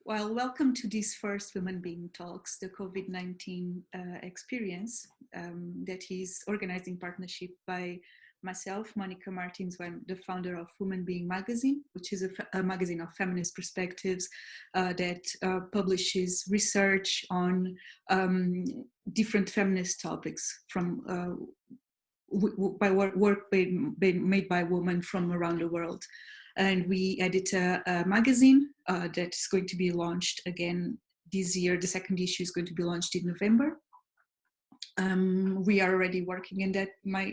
Well, welcome to this first WomenBeing Talks, the COVID-19 experience that is organized in partnership by myself, Monica Martins, who I'm the founder of WomenBeing Magazine, which is a magazine of feminist perspectives that publishes research on different feminist topics from by work made by women from around the world. And we edit a magazine that is going to be launched again this year. The second issue is going to be launched in November. We are already working in that. My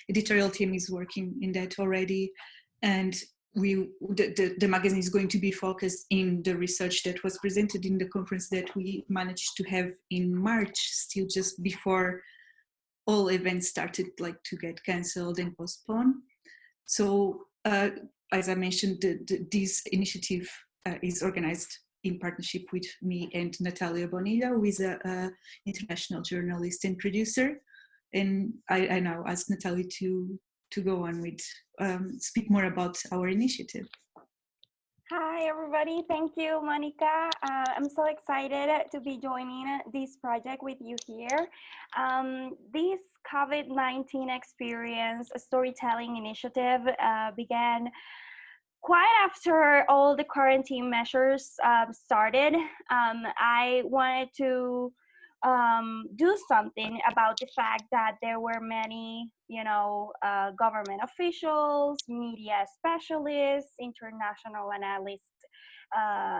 editorial team is working in that already. And the magazine is going to be focused in the research that was presented in the conference that we managed to have in March, still just before all events started to get cancelled and postponed. So as I mentioned, this initiative is organized in partnership with me and Natalia Bonilla, who is an international journalist and producer. And I now ask Natalia to go on with, speak more about our initiative. Hi, everybody. Thank you, Monica. I'm so excited to be joining this project with you here. This COVID-19 experience storytelling initiative began quite after all the quarantine measures started. I wanted to do something about the fact that there were many, government officials, media specialists, international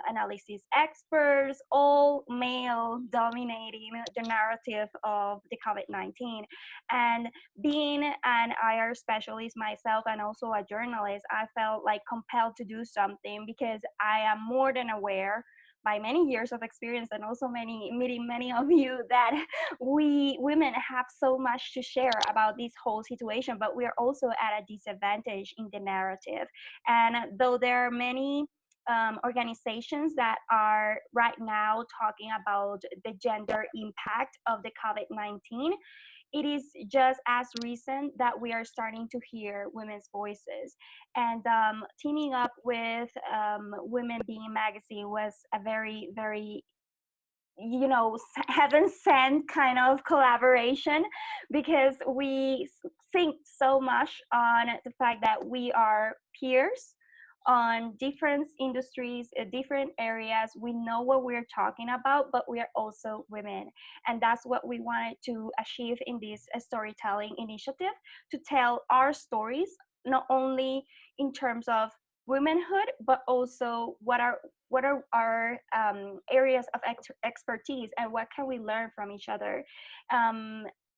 analysis experts, all male dominating the narrative of the COVID-19. And being an IR specialist myself and also a journalist, I felt like compelled to do something because I am more than aware by many years of experience and also meeting many of you that we women have so much to share about this whole situation, but we are also at a disadvantage in the narrative. And though there are many organizations that are right now talking about the gender impact of the COVID-19, it is just as recent that we are starting to hear women's voices. And teaming up with WomenBeing Magazine was a very, very heaven sent kind of collaboration, because we think so much on the fact that we are peers on different industries, different areas. We know what we're talking about, but we are also women. And that's what we wanted to achieve in this storytelling initiative, to tell our stories, not only in terms of womanhood, but also what are our areas of expertise and what can we learn from each other.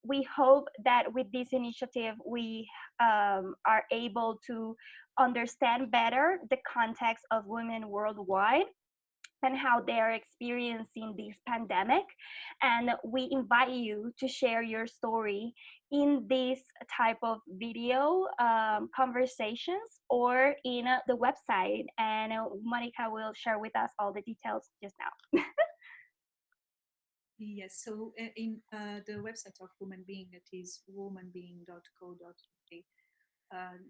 We hope that with this initiative, we are able to understand better the context of women worldwide and how they're experiencing this pandemic. And we invite you to share your story in this type of video conversations or in the website. And Monica will share with us all the details just now. Yes, so in the website of WomenBeing, that is womenbeing.co.uk,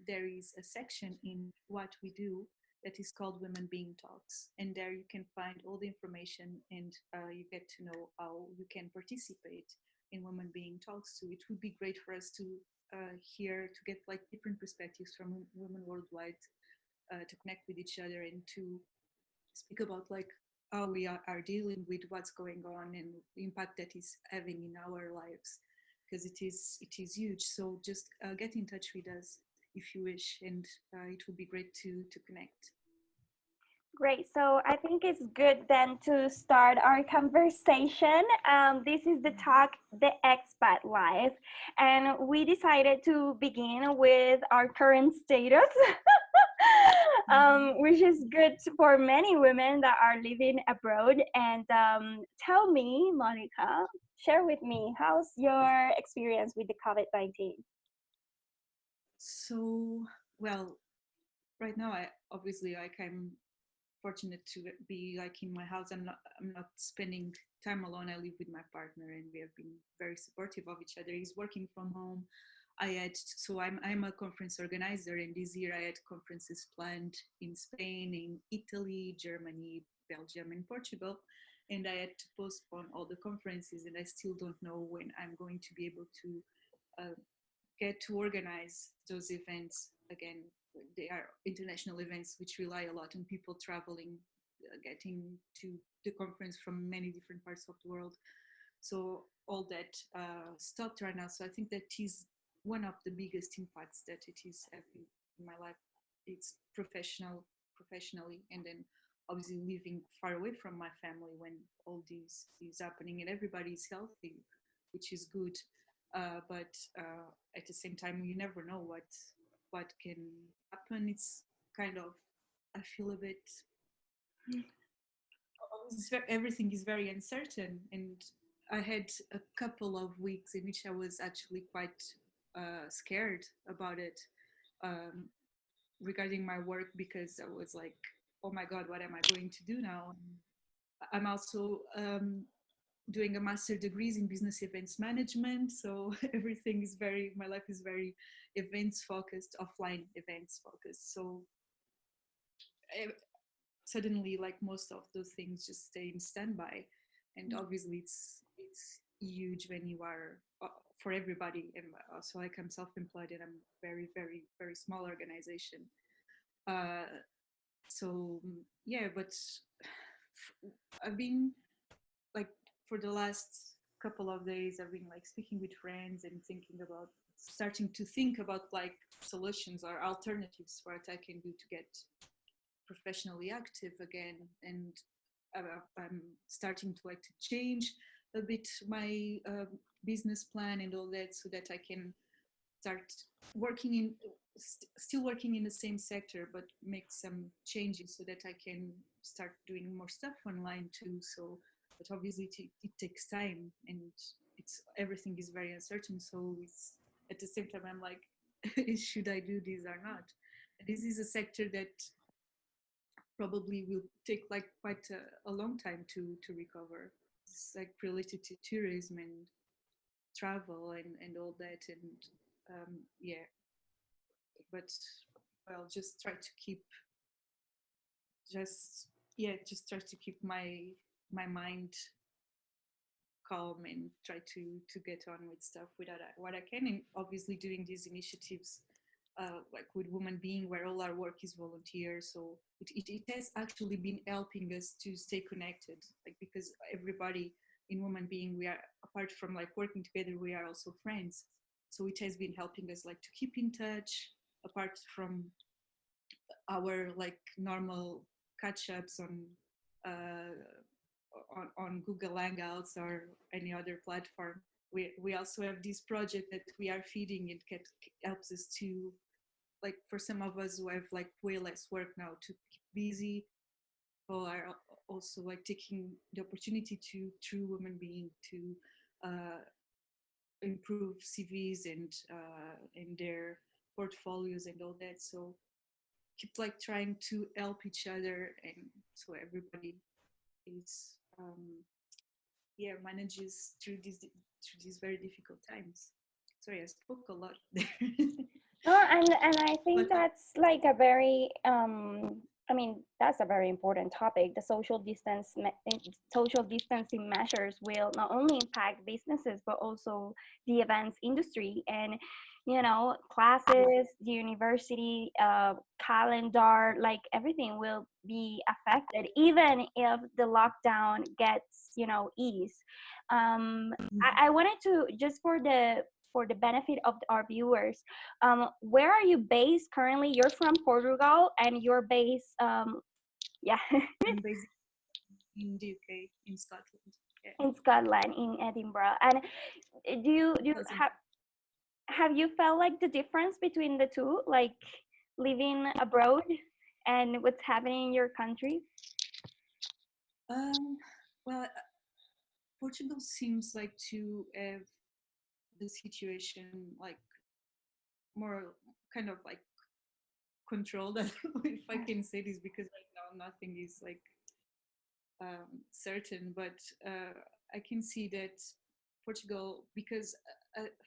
there is a section in what we do that is called WomenBeing Talks, and there you can find all the information, and you get to know how you can participate in WomenBeing Talks. So it would be great for us to get different perspectives from women worldwide, to connect with each other and to speak about how we are dealing with what's going on and the impact that is having in our lives, because it is huge. So just get in touch with us if you wish, and it would be great to connect. Great. So I think it's good then to start our conversation. This is the talk, the Expat Life, and we decided to begin with our current status, which is good for many women that are living abroad. And tell me, Monica, share with me, how's your experience with the COVID-19? So, well, right now, I'm fortunate to be in my house. I'm not spending time alone. I live with my partner, and we have been very supportive of each other. He's working from home. I'm a conference organizer, and this year I had conferences planned in Spain, in Italy, Germany, Belgium, and Portugal, and I had to postpone all the conferences, and I still don't know when I'm going to be able to get to organize those events again. They are international events which rely a lot on people traveling, getting to the conference from many different parts of the world. So all that stopped right now. So I think that is one of the biggest impacts that it is having in my life. It's professionally, and then obviously living far away from my family when all this is happening, and everybody is healthy, which is good. But at the same time, you never know what can happen. It's kind of, I feel a bit, everything is very uncertain, and I had a couple of weeks in which I was actually quite scared about it, um, regarding my work, because I was like, oh my god, what am I going to do now? I'm also doing a master degrees in business events management, so everything is very, my life is very events focused, offline events focused. So suddenly, like, most of those things just stay in standby, and obviously it's huge when you are, for everybody. And also, like, I'm self-employed, and I'm very, very, very small organization. uh so yeah, but I've been, like, for the last couple of days, I've been like speaking with friends and thinking about, starting to think about like solutions or alternatives, what I can do to get professionally active again. And I'm starting to like to change a bit my business plan and all that, so that I can start working in, still working in the same sector, but make some changes so that I can start doing more stuff online too. So, but obviously it takes time, and it's, everything is very uncertain. So it's, at the same time, I'm like, should I do this or not? This is a sector that probably will take like quite a long time to recover. It's like related to tourism and travel and all that. And yeah, but well, just try to keep, just, yeah, just try to keep my mind calm, and try to get on with stuff with what I can. And obviously doing these initiatives, like with WomenBeing, where all our work is volunteer. So it has actually been helping us to stay connected, like, because everybody in WomenBeing, we are, apart from like working together, we are also friends. So it has been helping us like to keep in touch, apart from our like normal catch-ups uh, on Google Hangouts or any other platform. We also have this project that we are feeding. It helps us to, like, for some of us who have like way less work now, to keep busy. People are also like taking the opportunity to, through WomenBeing, to improve CVs and their portfolios and all that. So keep like trying to help each other, and so everybody is yeah, manages through these very difficult times. Sorry, I spoke a lot there. No, and I think But that's like a very I mean, that's a very important topic. The social distancing measures will not only impact businesses but also the events industry, and you know, classes, the university calendar, like everything will be affected, even if the lockdown gets, you know, eased. I wanted to, just for the benefit of our viewers, where are you based currently? You're from Portugal, and you're based, yeah, I'm based in the UK, in Scotland. Yeah. in Scotland, in Edinburgh. And do you have you felt like the difference between the two, like living abroad and what's happening in your country? Um, well, Portugal seems like to have the situation like more kind of like controlled. I don't know if I can say this, because right now nothing is like certain, but I can see that Portugal, because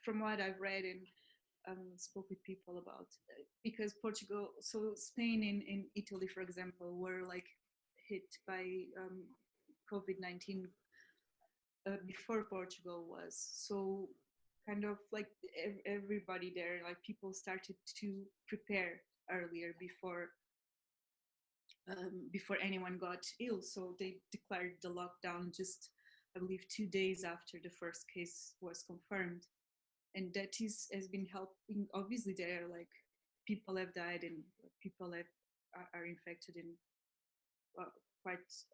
from what I've read, and spoke with people about, because Portugal, so Spain and Italy, for example, were like hit by COVID-19 before Portugal was. So kind of like everybody there, like people started to prepare earlier before anyone got ill. So they declared the lockdown just, I believe, 2 days after the first case was confirmed. And that has been helping. Obviously, there are like people have died and people are infected, and quite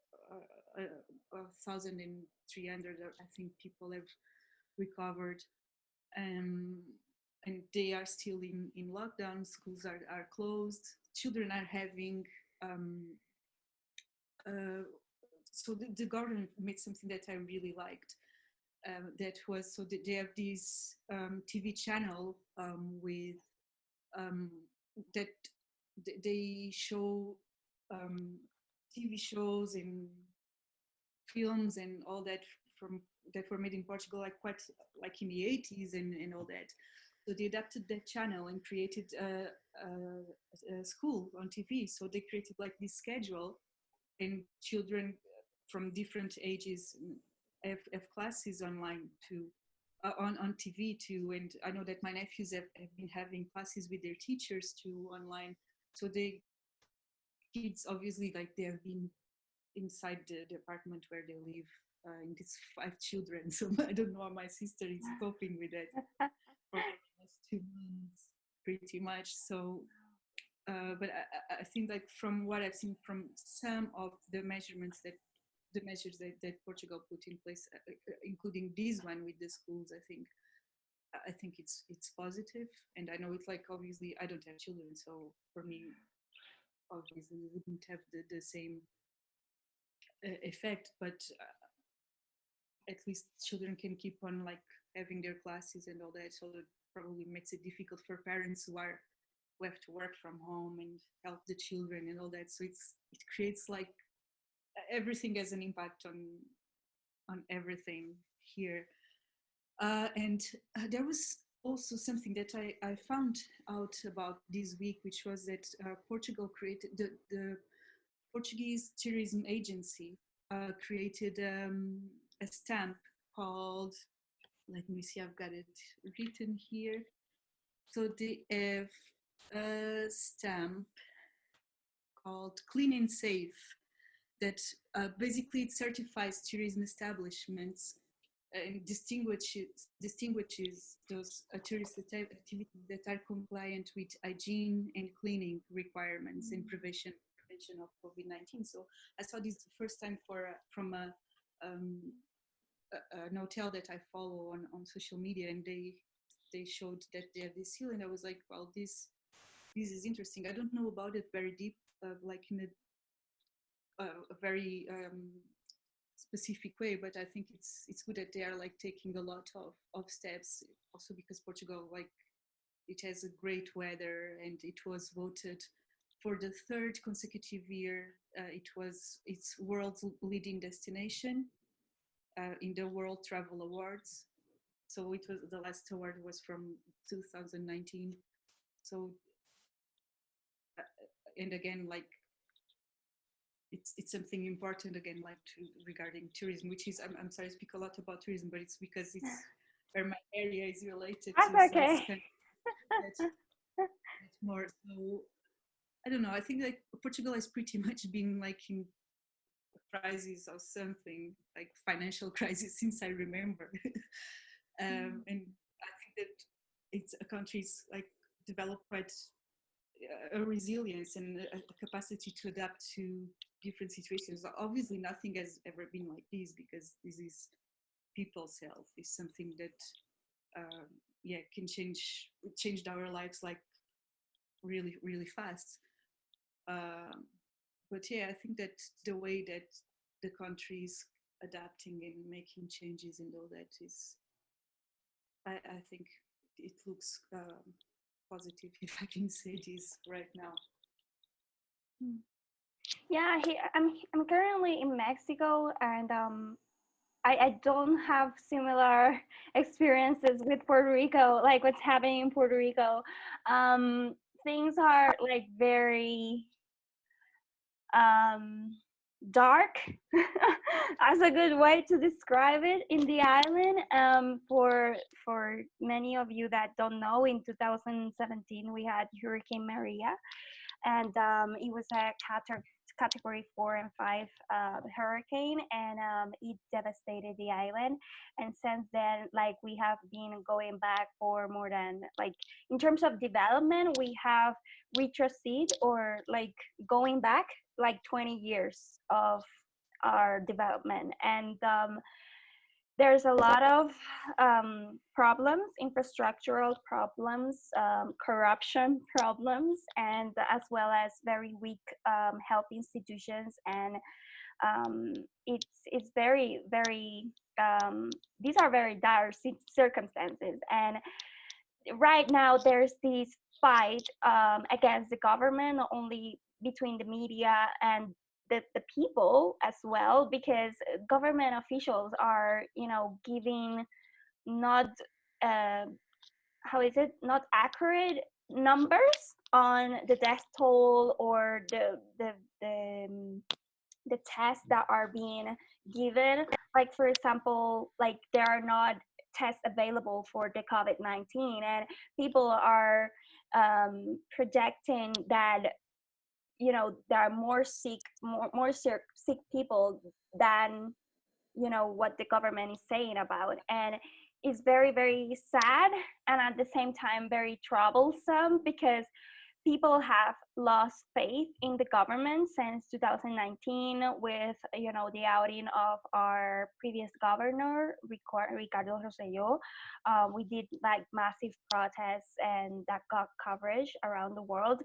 1,300, I think, people have recovered. Um, and they are still in lockdown. Schools are closed. Children are having so the government made something that I really liked. That was, so they have this TV channel with that they show TV shows and films and all that from that were made in Portugal, like quite like in the 80s and all that. So they adapted that channel and created a school on TV. So they created like this schedule, and children from different ages have classes online too, on TV too. And I know that my nephews have been having classes with their teachers too online. So the kids, obviously, like they have been inside the apartment where they live, and it's 5 children. So I don't know how my sister is coping with that for the last 2 months, pretty much. So but I think, like, from what I've seen from some of the measures that Portugal put in place, including this one with the schools, I think it's positive. And I know it's like, obviously I don't have children, so for me, obviously we wouldn't have the same effect, but at least children can keep on like having their classes and all that. So it probably makes it difficult for parents who have to work from home and help the children and all that. So it creates like everything has an impact on everything here. And there was also something that I found out about this week, which was that Portugal created the Portuguese tourism agency created a stamp called, let me see, I've got it written here. So they have a stamp called Clean and Safe that basically it certifies tourism establishments and distinguishes those tourist activities that are compliant with hygiene and cleaning requirements and prevention of COVID-19. So I saw this the first time from an hotel that I follow on social media, and they showed that they have this seal, and I was like, well, this is interesting. I don't know about it very deep, like in a very specific way, but I think it's good that they are like taking a lot of steps. Also because Portugal, like, it has a great weather, and it was voted for the third consecutive year. It's world's leading destination in the World Travel Awards. So it was, the last award was from 2019. So and again, like, it's something important again, like regarding tourism, which is, I'm sorry I speak a lot about tourism, but it's because it's where my area is related That's to. okay. So that's more. So I don't know. I think like Portugal has pretty much been like in a crisis or something, like financial crisis, since I remember. And I think that it's a country's like developed quite a resilience and a capacity to adapt to different situations. Obviously, nothing has ever been like this, because this is people's health. Is something that can changed our lives like really, really fast. But yeah, I think that the way that the country is adapting and making changes and all that is, I think it looks positive, if I can say this right now. Yeah, I'm currently in Mexico, and I don't have similar experiences with Puerto Rico, like what's happening in Puerto Rico. Um, Things are like very um, dark. That's a good way to describe it in the island. For many of you that don't know, in 2017 we had Hurricane Maria, and it was a category 4 and 5 hurricane, and it devastated the island. And since then, like, we have been going back for more than, like, in terms of development, we have retroceded, or like going back like 20 years of our development. And there's a lot of problems, infrastructural problems, corruption problems, and as well as very weak health institutions. And it's very, very, these are very dire circumstances. And right now there's this fight against the government, not only between the media and the people as well, because government officials are, giving not uh, how is it, not accurate numbers on the death toll, or the tests that are being given. Like, for example, like, there are not tests available for the COVID-19, and people are projecting that, there are more sick people than, what the government is saying about. And it's very, very sad, and at the same time very troublesome, because people have lost faith in the government since 2019, with, the outing of our previous governor, Ricardo Rosselló. We did like massive protests, and that got coverage around the world,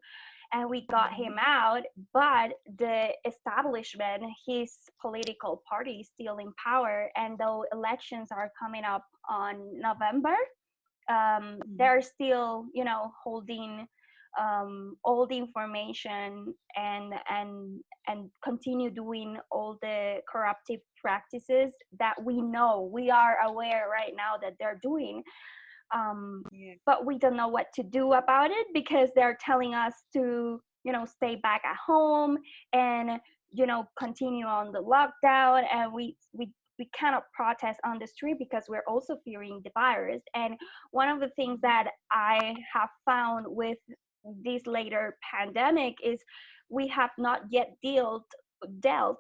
and we got him out. But the establishment, his political party, is still in power, and though elections are coming up on November, they're still, holding all the information, and continue doing all the corruptive practices that we are aware right now that they're doing. But we don't know what to do about it, because they're telling us to, stay back at home, and, continue on the lockdown, and we cannot protest on the street because we're also fearing the virus. And one of the things that I have found with this later pandemic is we have not yet dealt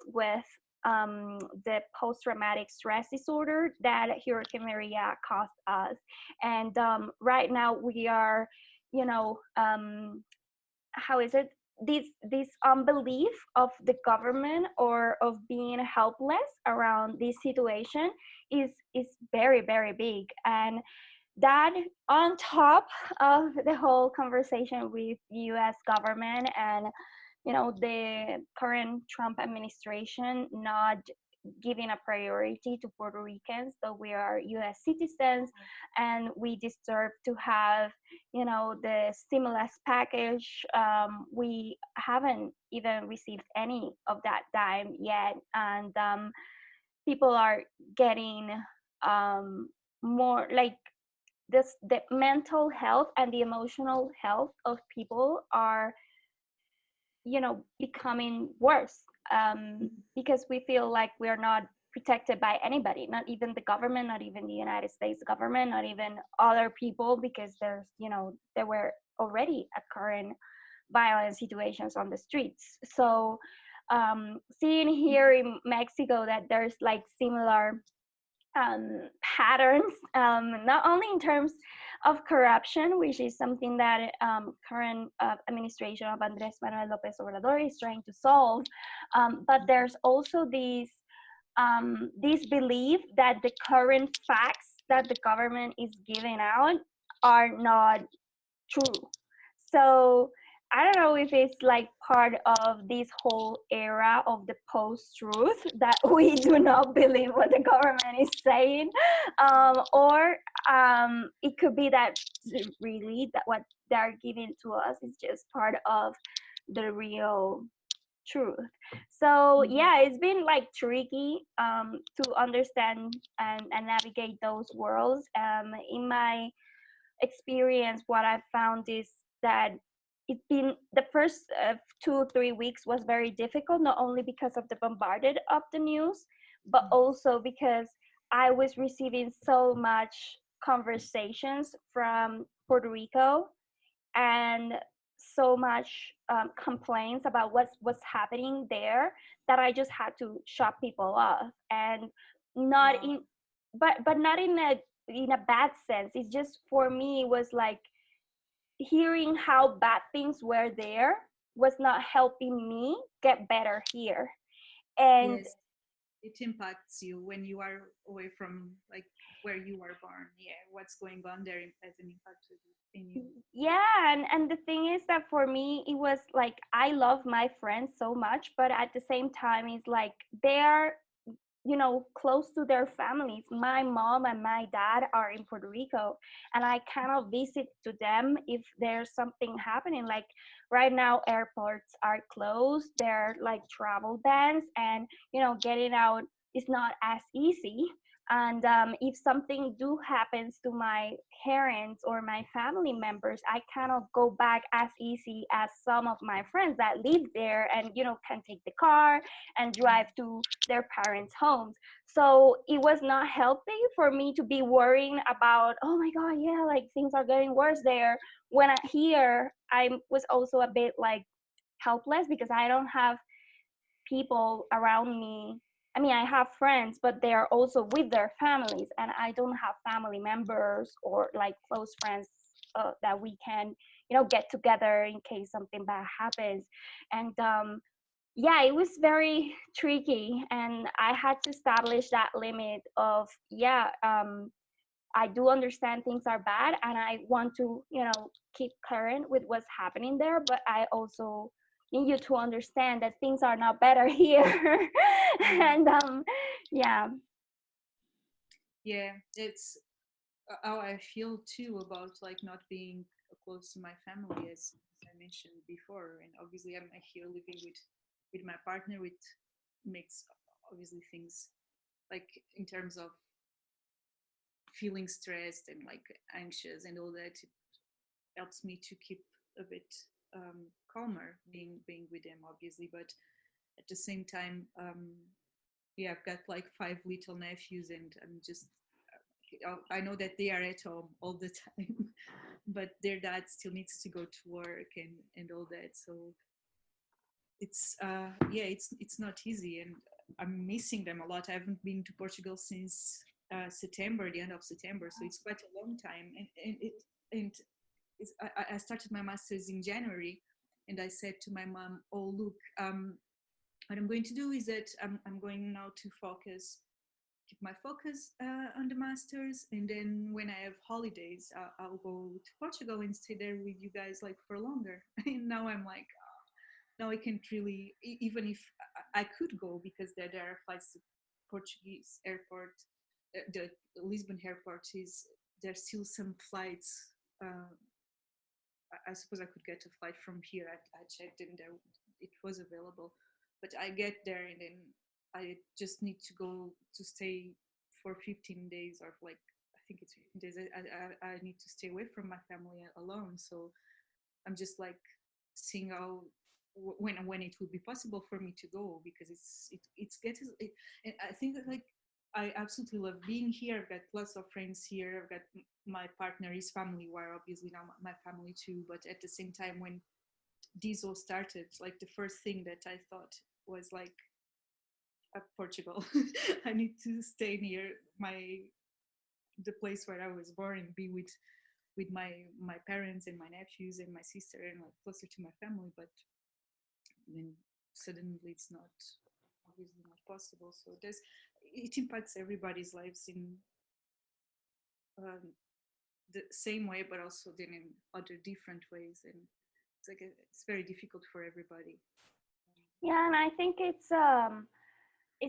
with the post-traumatic stress disorder that Hurricane Maria caused us. And right now we are, how is it? This unbelief of the government, or of being helpless around this situation, is very, very big. And that, on top of the whole conversation with US government, and the current Trump administration not giving a priority to Puerto Ricans, though we are US citizens, and we deserve to have, the stimulus package. We haven't even received any of that dime yet, and people are getting more, like, the mental health and the emotional health of people are, becoming worse, because we feel like we're not protected by anybody, not even the government, not even the United States government, not even other people, because there's, there were already occurring violent situations on the streets. So seeing here in Mexico that there's like similar patterns, not only in terms of corruption, which is something that current administration of Andrés Manuel López Obrador is trying to solve, but there's also this belief that the current facts that the government is giving out are not true. So I don't know if it's like part of this whole era of the post-truth, that we do not believe what the government is saying, or it could be that really that what they're giving to us is just part of the real truth. So yeah, it's been like tricky to understand and navigate those worlds. In my experience, what I found is that it's been the first 2 or 3 weeks was very difficult, not only because of the bombarded of the news, but also because I was receiving so much conversations from Puerto Rico and so much complaints about what's happening there, that I just had to shut people off. And not Wow. in but not in a bad sense. It's just, for me, it was like hearing how bad things were there was not helping me get better here. And Yes, it impacts you when you are away from like where you were born. Yeah, what's going on there has an impact in you. yeah, and the thing is that for me it was like, I love my friends so much, but at the same time it's like they're, close to their families. My mom and my dad are in Puerto Rico, and I cannot visit to them if there's something happening. Like right now, airports are closed. They're like travel bans, and getting out is not as easy. And if something do happens to my parents or my family members, I cannot go back as easy as some of my friends that live there and can take the car and drive to their parents' homes. So it was not healthy for me to be worrying about, oh my God, yeah, like things are getting worse there. When I was also a bit like helpless, because I don't have people around me. I mean, I have friends, but they are also with their families, and I don't have family members or like close friends that we can, get together in case something bad happens. And yeah, it was very tricky, and I had to establish that limit of, yeah, I do understand things are bad, and I want to, keep current with what's happening there, but I also need you to understand that things are not better here. And yeah. Yeah, it's how I feel too about like not being close to my family, as I mentioned before. And obviously, I'm here living with my partner, which makes obviously things like in terms of feeling stressed and like anxious and all that. It helps me to keep a bit calmer being with them, obviously. But at the same time, yeah, I've got like 5 little nephews, and I'm just I know that they are at home all the time, but their dad still needs to go to work and all that. So it's yeah, it's not easy, and I'm missing them a lot. I haven't been to Portugal since September, the end of September, so it's quite a long time. And I started my master's in January, and I said to my mom, "Oh, look, what I'm going to do is that I'm going now to keep my focus on the masters, and then when I have holidays, I'll go to Portugal and stay there with you guys like for longer." And now I'm like, now I can't really, even if I could go, because there are flights to Portuguese airport, the Lisbon airport is, there's still some flights. I suppose I could get a flight from here. I checked and there it was available, but I get there and then I just need to go to stay for 15 days, or like I think it's 15 days. I need to stay away from my family alone. So I'm just like seeing how when it will be possible for me to go, because it's getting it, and I think that like I absolutely love being here. I've got lots of friends here. I've got my partner, his family, were obviously now my family too. But at the same time, when this all started, like the first thing that I thought was like, Portugal. I need to stay near the place where I was born and be with my parents and my nephews and my sister and like closer to my family. But then suddenly it's not, obviously not possible. So it impacts everybody's lives in um, the same way, but also then in other different ways, and it's very difficult for everybody. Yeah, and I think it's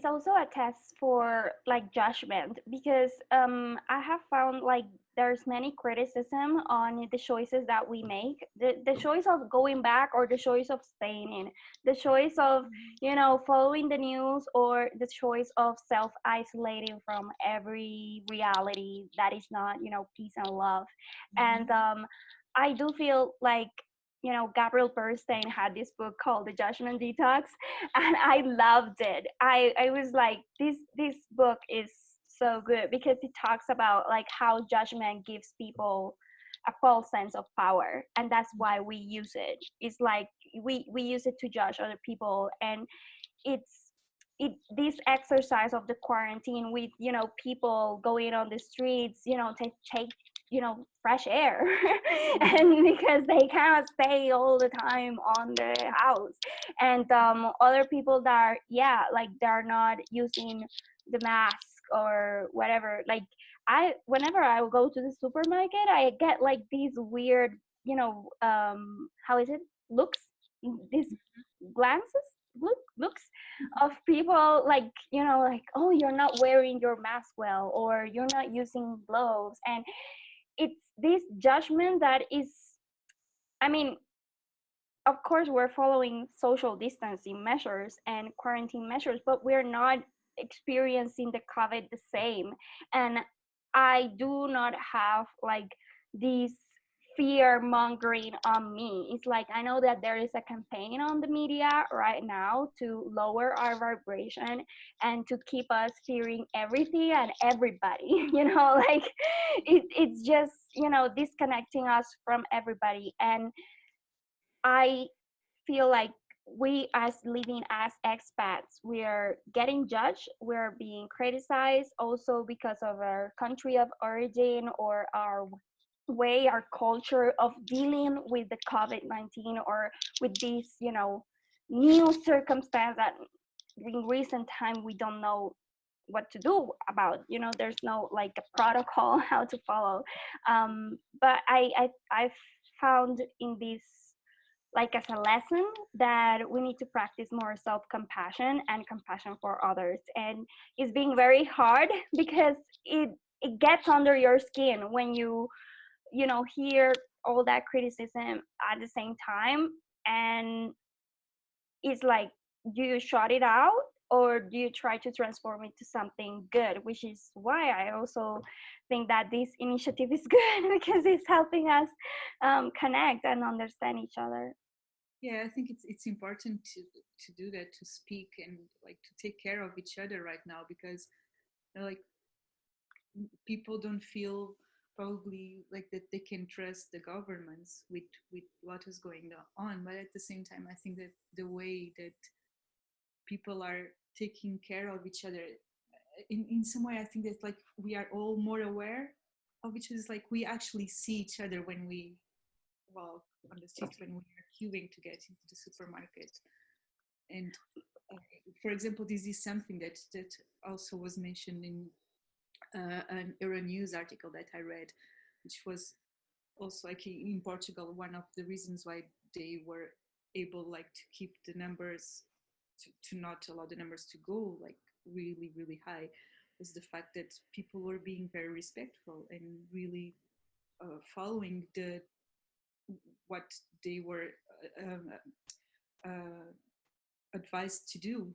also a test for like judgment, because I have found like there's many criticism on the choices that we make, the choice of going back or the choice of staying in, the choice of, you know, following the news, or the choice of self-isolating from every reality that is not, you know, peace and love. And I do feel like, you know, Gabriel Bernstein had this book called The Judgment Detox, and I loved it. I was like, this book is so good because it talks about like how judgment gives people a false sense of power, and that's why we use it. It's like we use it to judge other people, and it's this exercise of the quarantine with, you know, people going on the streets, you know, to take, you know, fresh air and because they cannot stay all the time on the house, and other people that are, yeah, like they're not using the mask or whatever. Like, I, whenever I go to the supermarket, I get like these weird, you know, how is it, looks, these glances, looks of people, like, you know, like, oh, you're not wearing your mask well, or you're not using gloves. And it's this judgment that is, I mean, of course we're following social distancing measures and quarantine measures, but we're not experiencing the COVID the same. And I do not have like this fear mongering on me. It's like, I know that there is a campaign on the media right now to lower our vibration and to keep us fearing everything and everybody, you know, like it's just, you know, disconnecting us from everybody. And I feel like we, as living as expats, we're getting judged, we're being criticized also because of our country of origin, or our way, our culture of dealing with the COVID-19, or with this, you know, new circumstance that in recent time we don't know what to do about. You know, there's no like a protocol how to follow. But I found in this, like, as a lesson, that we need to practice more self-compassion and compassion for others. And it's being very hard because it gets under your skin when you know, hear all that criticism at the same time. And it's like, do you shut it out, or do you try to transform it to something good? Which is why I also think that this initiative is good because it's helping us connect and understand each other. Yeah, I think it's important to do that, to speak and like to take care of each other right now, because you know, like people don't feel probably like that they can trust the governments with what is going on. But at the same time, I think that the way that people are taking care of each other, in some way, I think that like we are all more aware of each other. It's like we actually see each other when we walk on the street, when we are queuing to get into the supermarket. And uh, for example, this is something that also was mentioned in an Euronews article that I read, which was also like in Portugal, one of the reasons why they were able like to keep the numbers, to not allow the numbers to go like really high, was the fact that people were being very respectful and really following the what they were uh, advised to do.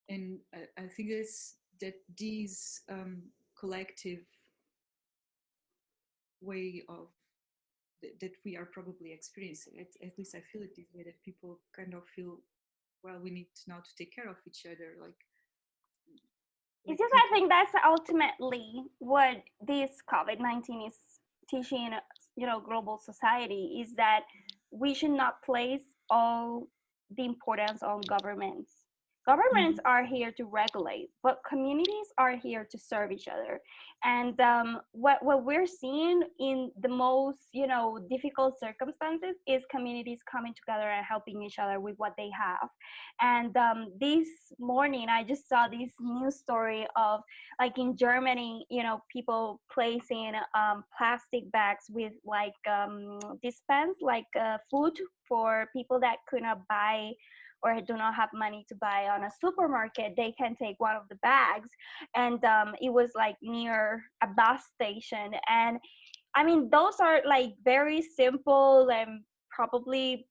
And I think it's that these collective way of that we are probably experiencing, at least I feel it this way, that people kind of feel, well, we need now to take care of each other, It's like just, I people. think that's ultimately what this COVID-19 is teaching, you know, global society, is that we should not place all the importance on governments. Governments Mhm. are here to regulate, but communities are here to serve each other. And what we're seeing in the most, you know, difficult circumstances is communities coming together and helping each other with what they have. And this morning, I just saw this news story of, like, in Germany, you know, people placing plastic bags with like dispense, like food for people that could not buy or do not have money to buy on a supermarket, they can take one of the bags. And it was like near a bus station. And I mean, those are like very simple and probably,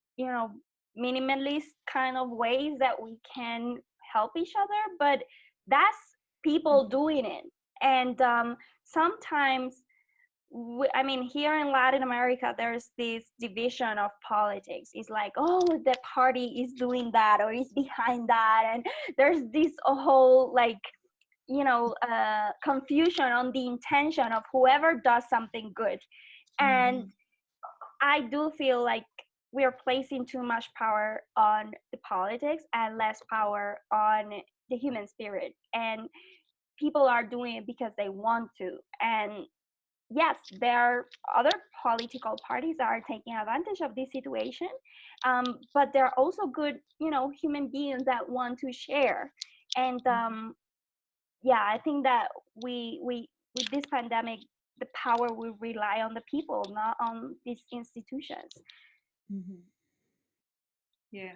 minimalist kind of ways that we can help each other, but that's people doing it. And sometimes, I mean, here in Latin America, there's this division of politics. It's like, oh, the party is doing that or is behind that. And there's this whole like, confusion on the intention of whoever does something good. And I do feel like we are placing too much power on the politics and less power on the human spirit. And people are doing it because they want to. And yes, there are other political parties that are taking advantage of this situation, but there are also good, human beings that want to share. And yeah, I think that we with this pandemic, the power will rely on the people, not on these institutions. Yeah,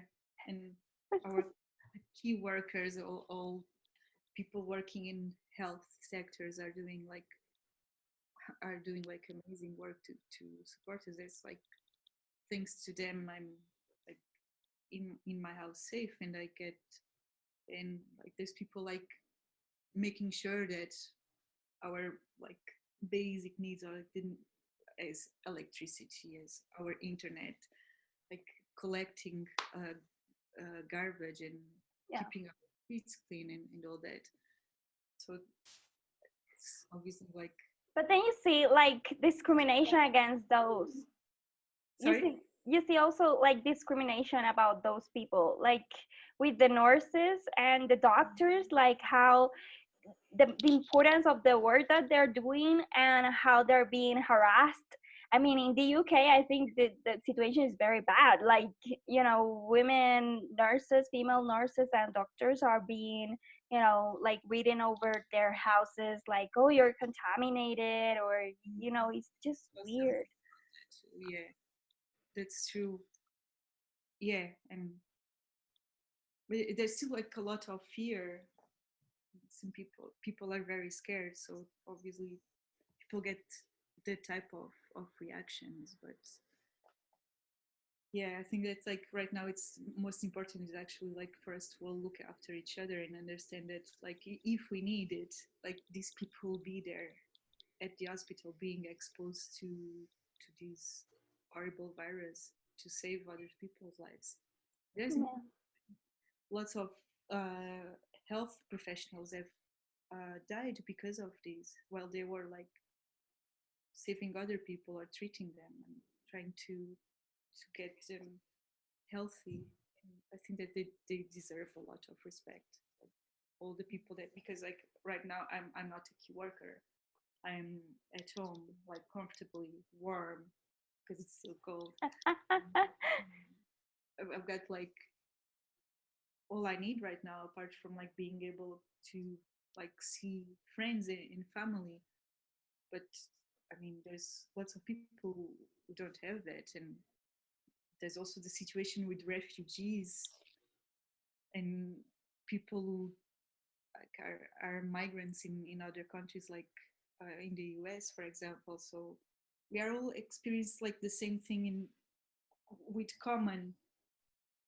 and our key workers, all people working in health sectors are doing like amazing work to support us. It's like thanks to them, I'm like in my house safe, and I get, and like there's people like making sure that our like basic needs are as electricity, as our internet, like collecting garbage and keeping our streets clean and all that. So it's obviously like. But then you see like discrimination against those. Sorry? You see also like discrimination about those people, like with the nurses and the doctors, like how the importance of the work that they're doing and how they're being harassed. I mean, in the UK, I think the situation is very bad. Like, women nurses, female nurses and doctors are being, like reading over their houses, like, oh, you're contaminated, or, it's just weird. Yeah, that's true. Yeah, and there's still like a lot of fear. Some people are very scared, so obviously people get that type of reactions. But yeah, I think that's like right now it's most important is actually like for us to all look after each other and understand that like if we need it, like these people will be there at the hospital being exposed to this horrible virus to save other people's lives. There's lots of health professionals have died because of this while they were like saving other people or treating them and trying to get them healthy. And I think that they deserve a lot of respect. Like, all the people that, because like right now I'm not a key worker. I'm at home, like comfortably warm because it's still cold. I've got like all I need right now, apart from like being able to like see friends and family. But I mean, there's lots of people who don't have that, and there's also the situation with refugees and people who like are migrants in other countries, like in the US, for example. So we are all experiencing like the same thing with common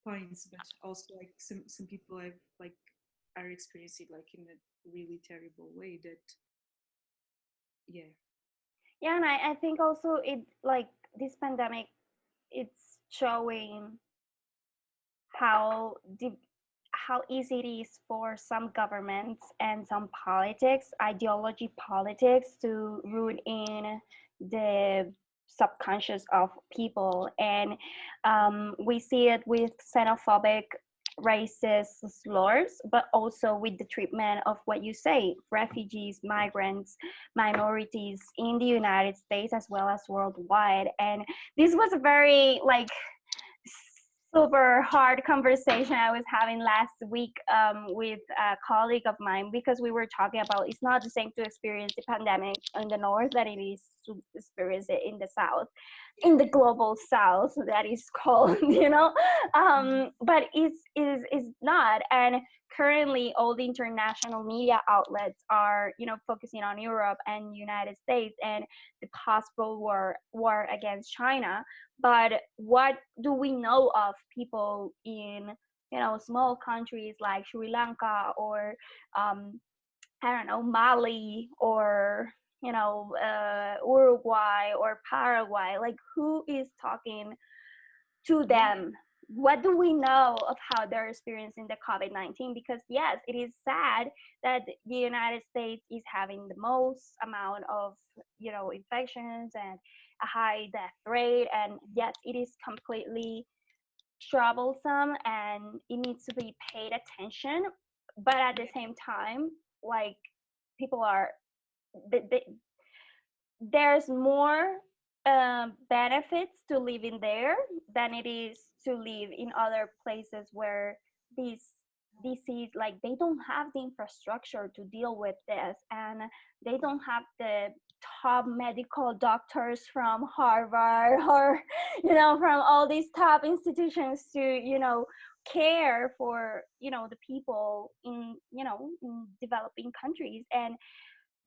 points, but also like some people have like are experiencing like in a really terrible way. That yeah, and I think also it like this pandemic, it's showing how how easy it is for some governments and some ideology politics to root in the subconscious of people. And we see it with xenophobic racist slurs, but also with the treatment of what you say, refugees, migrants, minorities in the United States as well as worldwide. And this was a very like super hard conversation I was having last week with a colleague of mine, because we were talking about it's not the same to experience the pandemic in the north that it is to experience it in the south. in the global south that is called, but it's not. And currently all the international media outlets are, focusing on Europe and United States and the possible war against China. But what do we know of people in, small countries like Sri Lanka or I don't know, Mali or, Uruguay or Paraguay? Like, who is talking to them? What do we know of how they're experiencing the COVID-19? Because yes, it is sad that the United States is having the most amount of, infections and a high death rate. And yes, it is completely troublesome and it needs to be paid attention. But at the same time, like, people are, they, there's more benefits to living there than it is to live in other places where these disease, like, they don't have the infrastructure to deal with this, and they don't have the top medical doctors from Harvard or from all these top institutions to care for the people in in developing countries. And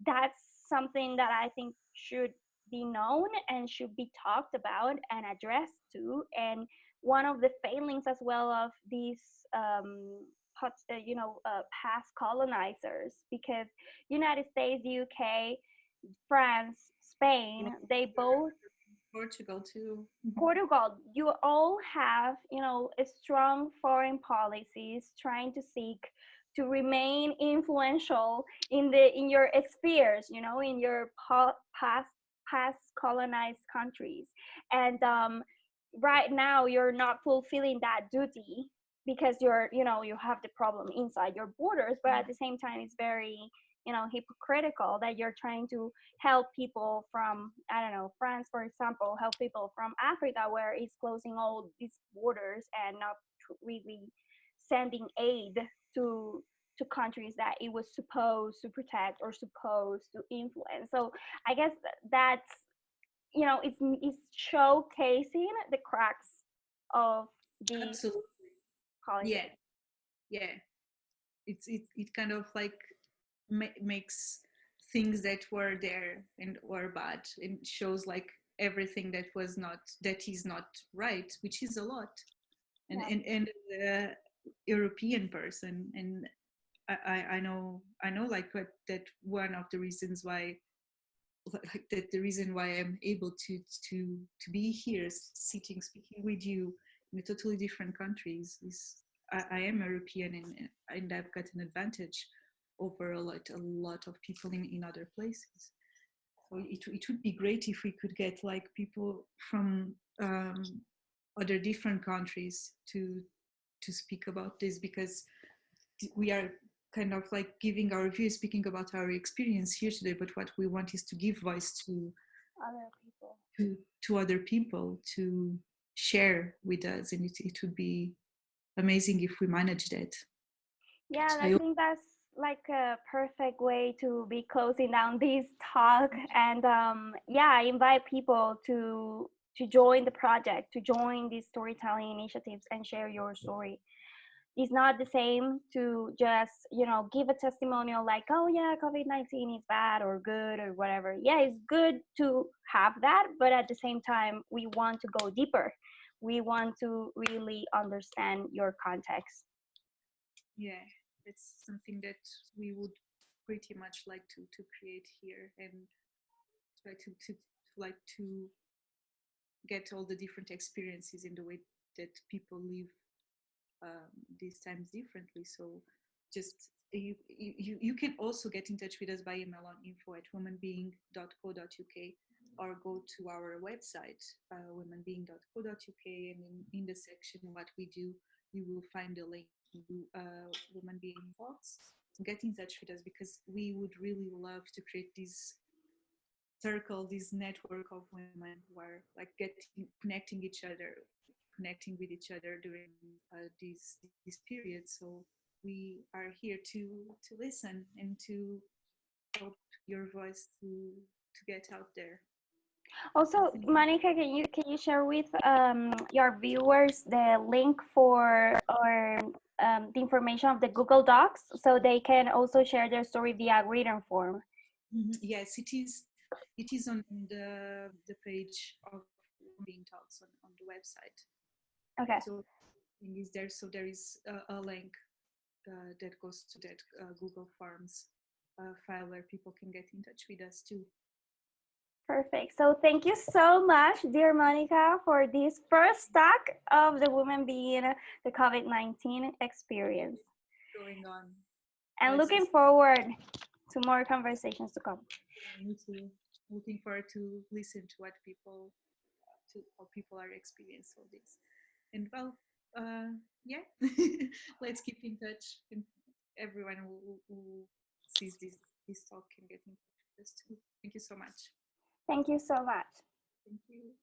that's something that I think should be known and should be talked about and addressed too. And one of the failings as well of these past colonizers, because United States, UK, France, Spain, they both, Portugal too. Portugal, you all have, a strong foreign policies trying to seek to remain influential in your spheres, in your past colonized countries. And right now you're not fulfilling that duty because you have the problem inside your borders. But at the same time, it's very hypocritical that you're trying to help people from, I don't know, France, for example, help people from Africa, where it's closing all these borders and not really sending aid to countries that it was supposed to protect or supposed to influence. So I guess that's, it's showcasing the cracks of the Absolutely. policy. Yeah. It kind of like makes things that were there and were bad, and shows like everything that is not right, which is a lot. And Yeah. and European person, and I know like that one of the reasons why, like, that the reason why I'm able to be here sitting speaking with you in a totally different countries is I am European, and I've got an advantage over a lot of people in other places. So it would be great if we could get like people from other different countries to speak about this, because we are kind of like giving our views, speaking about our experience here today, but what we want is to give voice to Other people. to other people to share with us, and it would be amazing if we manage that. Yeah, So I think that's like a perfect way to be closing down this talk. And yeah, I invite people to join the project, to join these storytelling initiatives and share your story. It's not the same to just give a testimonial like, oh yeah, COVID-19 is bad or good or whatever. Yeah, it's good to have that, but at the same time, we want to go deeper. We want to really understand your context. yeah, it's something that we would pretty much like to create here, and try to like to get all the different experiences in the way that people live these times differently. So just you can also get in touch with us by email on info@womenbeing.co.uk, or go to our website, womenbeing.co.uk, and in the section what we do, you will find a link to Women Being Talks. Get in touch with us, because we would really love to create this circle, this network of women who are like connecting with each other during this period. So we are here to listen and to help your voice to get out there. Also, Monica, can you share with your viewers the link for or the information of the Google Docs so they can also share their story via written form? Yes, it is. It is on the page of WomenBeing Talks on the website. Okay. So it is there. So there is a link that goes to that Google Forms file where people can get in touch with us too. Perfect. So thank you so much, dear Monica, for this first talk of the Women Being the COVID-19 experience. Going on. And looking forward to more conversations to come. Me too. Looking forward to listen to what how people are experiencing all this. And well, yeah, let's keep in touch. And everyone who sees this talk can get in touch with us too. Thank you so much. Thank you so much. Thank you.